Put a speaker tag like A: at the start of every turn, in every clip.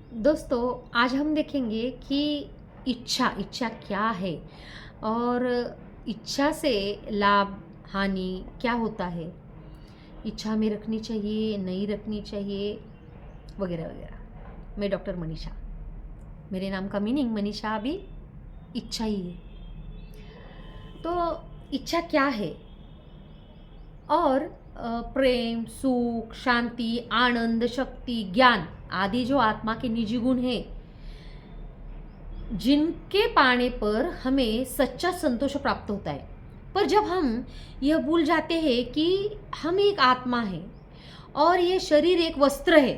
A: दोस्तों, आज हम देखेंगे कि इच्छा इच्छा क्या है और इच्छा से लाभ हानि क्या होता है। इच्छा हमें रखनी चाहिए, नहीं रखनी चाहिए, वगैरह वगैरह। मैं डॉक्टर मनीषा। मेरे नाम का मीनिंग मनीषा भी इच्छा ही है। तो इच्छा क्या है और प्रेम, सुख, शांति, आनंद, शक्ति, ज्ञान आदि जो आत्मा के निजी गुण हैं, जिनके पाने पर हमें सच्चा संतोष प्राप्त होता है। पर जब हम यह भूल जाते हैं कि हम एक आत्मा है और यह शरीर एक वस्त्र है,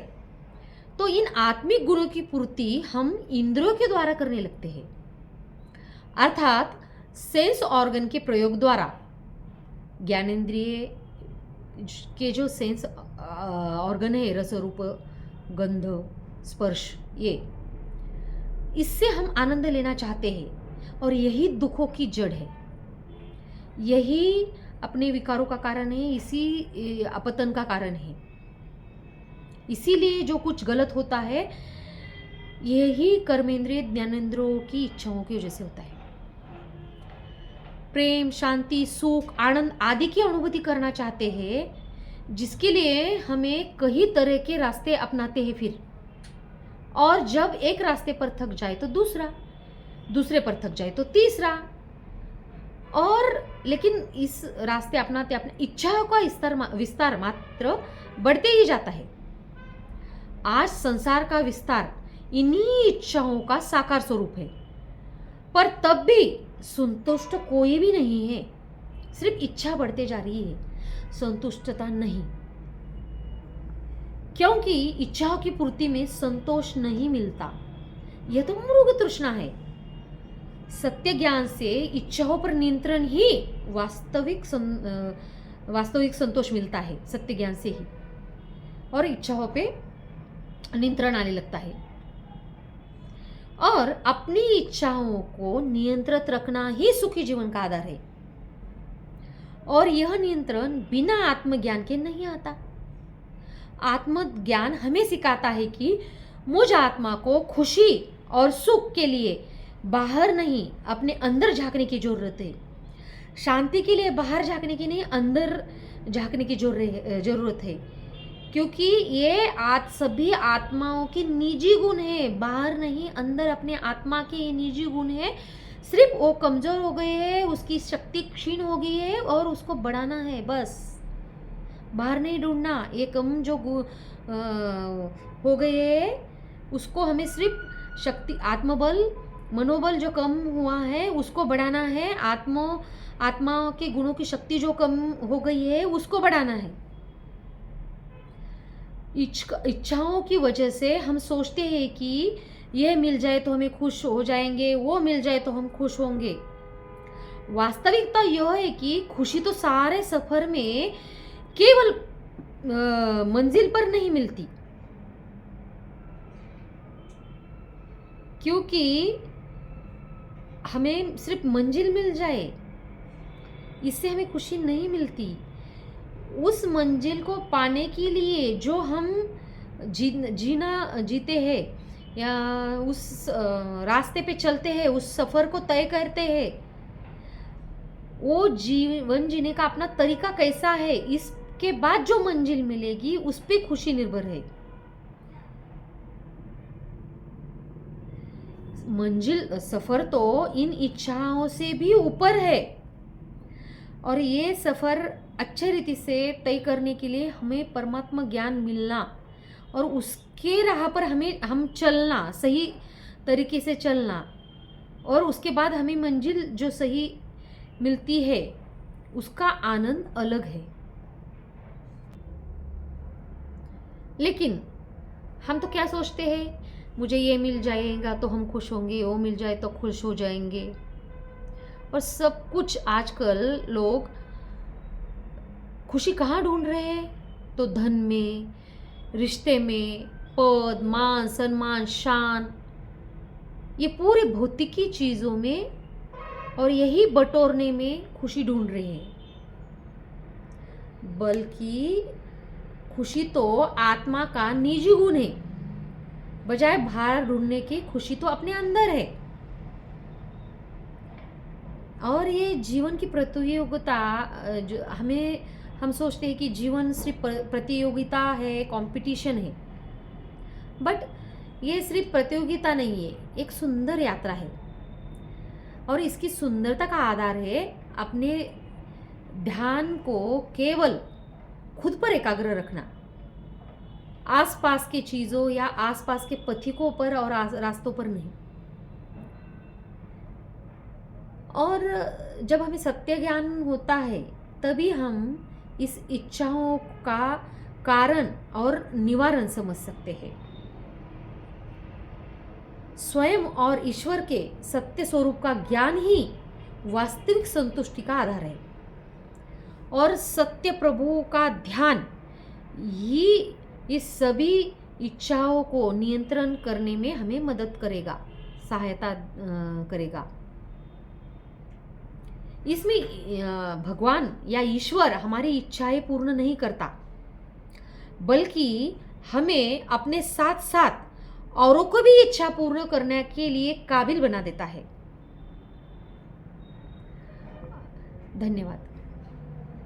A: तो इन आत्मिक गुणों की पूर्ति हम इंद्रियों के द्वारा करने लगते हैं, अर्थात सेंस ऑर्गन के प्रयोग द्वारा। ज्ञानेंद्रिय के जो सेंस ऑर्गन है, रस, रूप, गंध, स्पर्श, ये इससे हम आनंद लेना चाहते हैं और यही दुखों की जड़ है, यही अपने विकारों का कारण है, इसी अपतन का कारण है। इसीलिए जो कुछ गलत होता है यही कर्मेंद्रिय ज्ञानेंद्रियों की इच्छाओं की वजह से होता है। प्रेम, शांति, सुख, आनंद आदि की अनुभूति करना चाहते हैं, जिसके लिए हमें कई तरह के रास्ते अपनाते हैं फिर। और जब एक रास्ते पर थक जाए तो दूसरा, दूसरे पर थक जाए तो तीसरा, और लेकिन इस रास्ते अपनाते अपने इच्छाओं का विस्तार मात्र बढ़ते ही जाता है। आज संसार का विस्तार इन्हीं इच्छाओं का साकार स्वरूप है, पर तब भी संतुष्ट कोई भी नहीं है। सिर्फ इच्छा बढ़ते जा रही है, संतुष्टता नहीं, क्योंकि इच्छाओं की पूर्ति में संतोष नहीं मिलता। यह तो मृग तृष्णा है। सत्य ज्ञान से इच्छाओं पर नियंत्रण ही वास्तविक संतोष मिलता है, सत्य ज्ञान से ही, और इच्छाओं पे नियंत्रण आने लगता है। और अपनी इच्छाओं को नियंत्रित रखना ही सुखी जीवन का आधार है, और यह नियंत्रण बिना आत्मज्ञान के नहीं आता। आत्मज्ञान हमें सिखाता है कि मुझ आत्मा को खुशी और सुख के लिए बाहर नहीं, अपने अंदर झांकने की जरूरत है। शांति के लिए बाहर झांकने की नहीं, अंदर झांकने की जरूरत है, क्योंकि ये सभी आत्माओं के निजी गुण है, बाहर नहीं, अंदर अपने आत्मा के ये निजी गुण है। सिर्फ वो कमजोर हो गए हैं, उसकी शक्ति क्षीण हो गई है और उसको बढ़ाना है, बस। बाहर नहीं ढूंढना। ये कम जो हो गए हैं उसको हमें सिर्फ शक्ति, आत्मबल, मनोबल जो कम हुआ है उसको बढ़ाना है। आत्मा के गुणों की शक्ति जो कम हो गई है उसको बढ़ाना है। इच्छाओं की वजह से हम सोचते हैं कि यह मिल जाए तो हमें खुश हो जाएंगे, वो मिल जाए तो हम खुश होंगे। वास्तविकता यह है कि खुशी तो सारे सफर में केवल मंजिल पर नहीं मिलती, क्योंकि हमें सिर्फ मंजिल मिल जाए इससे हमें खुशी नहीं मिलती। उस मंजिल को पाने के लिए जो हम जीते हैं या उस रास्ते पे चलते हैं, उस सफर को तय करते हैं, वो जीवन जीने का अपना तरीका कैसा है, इसके बाद जो मंजिल मिलेगी उस पे खुशी निर्भर है। मंजिल, सफर तो इन इच्छाओं से भी ऊपर है, और ये सफर अच्छे रीति से तय करने के लिए हमें परमात्मा ज्ञान मिलना और उसके राह पर हम चलना, सही तरीके से चलना, और उसके बाद हमें मंजिल जो सही मिलती है उसका आनंद अलग है। लेकिन हम तो क्या सोचते हैं, मुझे ये मिल जाएगा तो हम खुश होंगे, वो मिल जाए तो खुश हो जाएंगे। और सब कुछ आजकल लोग खुशी कहाँ ढूंढ रहे हैं, तो धन में, रिश्ते में, पद, मान, सम्मान, शान, ये पूरे भौतिकी चीज़ों में, और यही बटोरने में खुशी ढूंढ रहे हैं। बल्कि खुशी तो आत्मा का निजी गुण है, बजाय बाहर ढूंढने की खुशी तो अपने अंदर है। और ये जीवन की प्रतियोगिता जो हम सोचते हैं कि जीवन सिर्फ प्रतियोगिता है, कंपटीशन है, बट ये सिर्फ प्रतियोगिता नहीं है, एक सुंदर यात्रा है। और इसकी सुंदरता का आधार है अपने ध्यान को केवल खुद पर एकाग्र रखना, आसपास की चीज़ों या आसपास के पथिकों पर और रास्तों पर नहीं। और जब हमें सत्य ज्ञान होता है तभी हम इस इच्छाओं का कारण और निवारण समझ सकते हैं। स्वयं और ईश्वर के सत्य स्वरूप का ज्ञान ही वास्तविक संतुष्टि का आधार है। और सत्य प्रभु का ध्यान ही इस सभी इच्छाओं को नियंत्रण करने में हमें मदद करेगा, सहायता करेगा। इसमें भगवान या ईश्वर हमारी इच्छाएं पूर्ण नहीं करता, बल्कि हमें अपने साथ साथ औरों को भी इच्छा पूर्ण करने के लिए काबिल बना देता है। धन्यवाद।